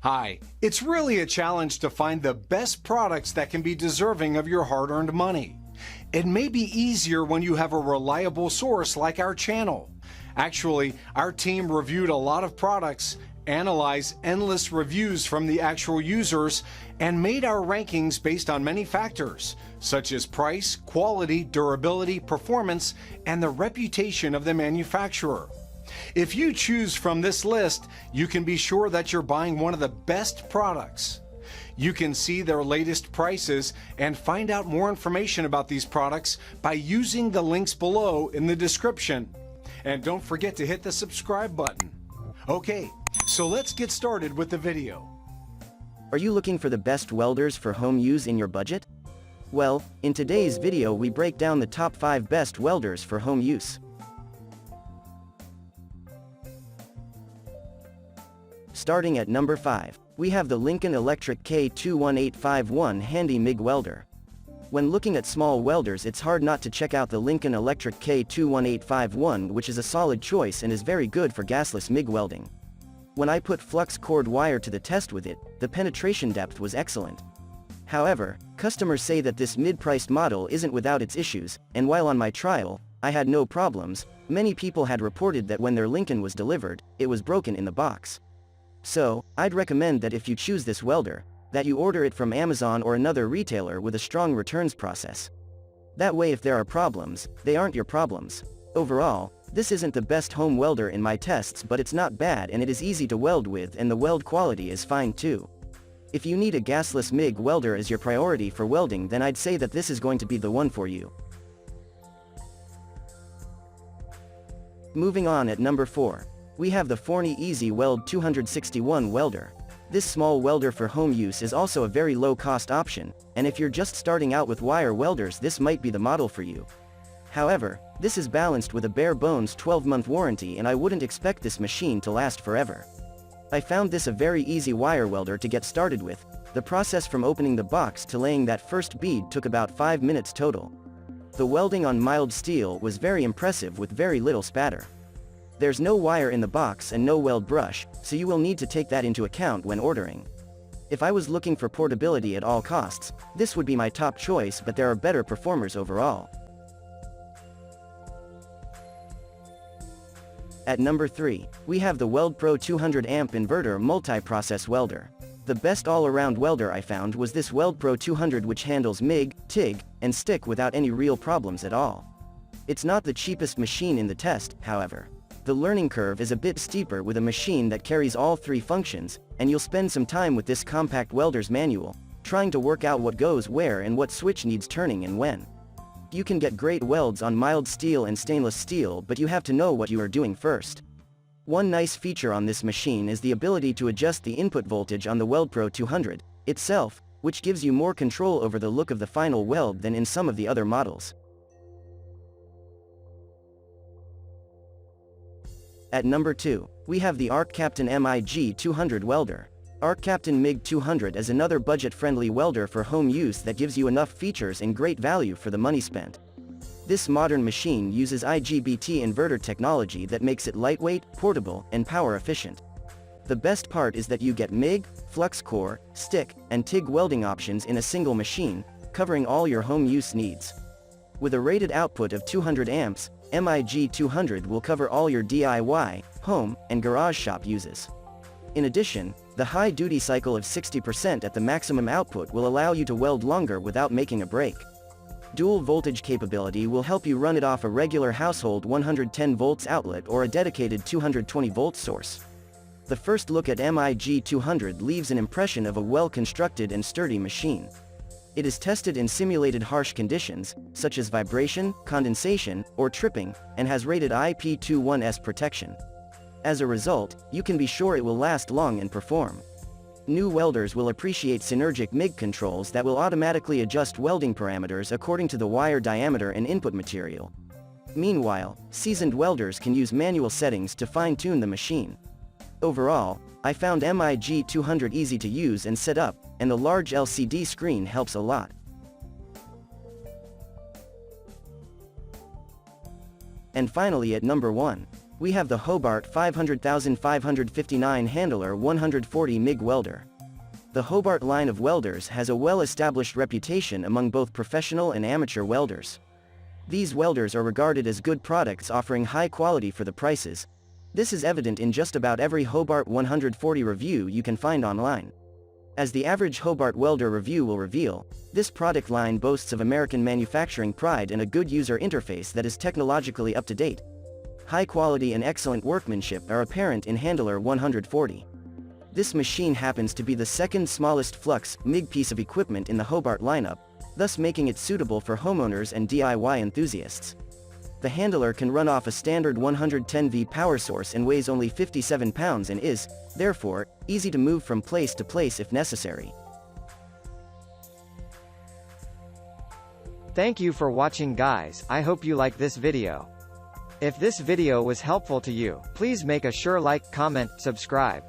Hi, it's really a challenge to find the best products that can be deserving of your hard-earned money. It may be easier when you have a reliable source like our channel. Actually, our team reviewed a lot of products, analyzed endless reviews from the actual users, and made our rankings based on many factors, such as price, quality, durability, performance, and the reputation of the manufacturer. If you choose from this list, you can be sure that you're buying one of the best products. You can see their latest prices and find out more information about these products by using the links below in the description. And don't forget to hit the subscribe button. Okay, so let's get started with the video. Are you looking for the best welders for home use in your budget? Well, in today's video we break down the top 5 best welders for home use. Starting at number 5, we have the Lincoln Electric K21851 Handy MIG Welder. When looking at small welders, it's hard not to check out the Lincoln Electric K21851, which is a solid choice and is very good for gasless MIG welding. When I put flux cord wire to the test with it, the penetration depth was excellent. However, customers say that this mid-priced model isn't without its issues, and while on my trial, I had no problems. Many people had reported that when their Lincoln was delivered, it was broken in the box. So, I'd recommend that if you choose this welder, that you order it from Amazon or another retailer with a strong returns process. That way if there are problems, they aren't your problems. Overall, this isn't the best home welder in my tests, but it's not bad and it is easy to weld with, and the weld quality is fine too. If you need a gasless MIG welder as your priority for welding, then I'd say that this is going to be the one for you. Moving on at number 4. We have the Forney Easy Weld 261 welder. This small welder for home use is also a very low-cost option, and if you're just starting out with wire welders, this might be the model for you. However, this is balanced with a bare-bones 12-month warranty, and I wouldn't expect this machine to last forever. I found this a very easy wire welder to get started with. The process from opening the box to laying that first bead took about 5 minutes total. The welding on mild steel was very impressive with very little spatter. There's no wire in the box and no weld brush, so you will need to take that into account when ordering. If I was looking for portability at all costs, this would be my top choice, but there are better performers overall. At number 3, we have the Weldpro 200 amp inverter multi-process welder. The best all-around welder I found was this Weldpro 200, which handles MIG, TIG, and stick without any real problems at all. It's not the cheapest machine in the test, however. The learning curve is a bit steeper with a machine that carries all 3 functions, and you'll spend some time with this compact welder's manual, trying to work out what goes where and what switch needs turning and when. You can get great welds on mild steel and stainless steel, but you have to know what you are doing first. One nice feature on this machine is the ability to adjust the input voltage on the Weldpro 200 itself, which gives you more control over the look of the final weld than in some of the other models. At number 2, we have the Arccaptain MIG-200 welder. Arccaptain MIG-200 is another budget-friendly welder for home use that gives you enough features and great value for the money spent. This modern machine uses IGBT inverter technology that makes it lightweight, portable, and power efficient. The best part is that you get MIG, flux core, stick, and TIG welding options in a single machine, covering all your home use needs. With a rated output of 200 amps, MIG-200 will cover all your DIY, home, and garage shop uses. In addition, the high duty cycle of 60% at the maximum output will allow you to weld longer without making a break. Dual voltage capability will help you run it off a regular household 110 volts outlet or a dedicated 220 volt source. The first look at MIG-200 leaves an impression of a well-constructed and sturdy machine. It is tested in simulated harsh conditions, such as vibration, condensation, or tripping, and has rated IP21S protection. As a result, you can be sure it will last long and perform. New welders will appreciate synergic MIG controls that will automatically adjust welding parameters according to the wire diameter and input material. Meanwhile, seasoned welders can use manual settings to fine-tune the machine. Overall, I found MIG-200 easy to use and set up, and the large LCD screen helps a lot. And finally at number 1, we have the Hobart 500,559 Handler 140 MIG welder. The Hobart line of welders has a well-established reputation among both professional and amateur welders. These welders are regarded as good products offering high quality for the prices. This is evident in just about every Hobart 140 review you can find online. As the average Hobart welder review will reveal, this product line boasts of American manufacturing pride and a good user interface that is technologically up to date. High quality and excellent workmanship are apparent in Handler 140. This machine happens to be the second smallest flux MIG piece of equipment in the Hobart lineup, thus making it suitable for homeowners and DIY enthusiasts. The Handler can run off a standard 110V power source and weighs only 57 pounds and is, therefore, easy to move from place to place if necessary. Thank you for watching, guys. I hope you like this video. If this video was helpful to you, please make a sure like, comment, subscribe.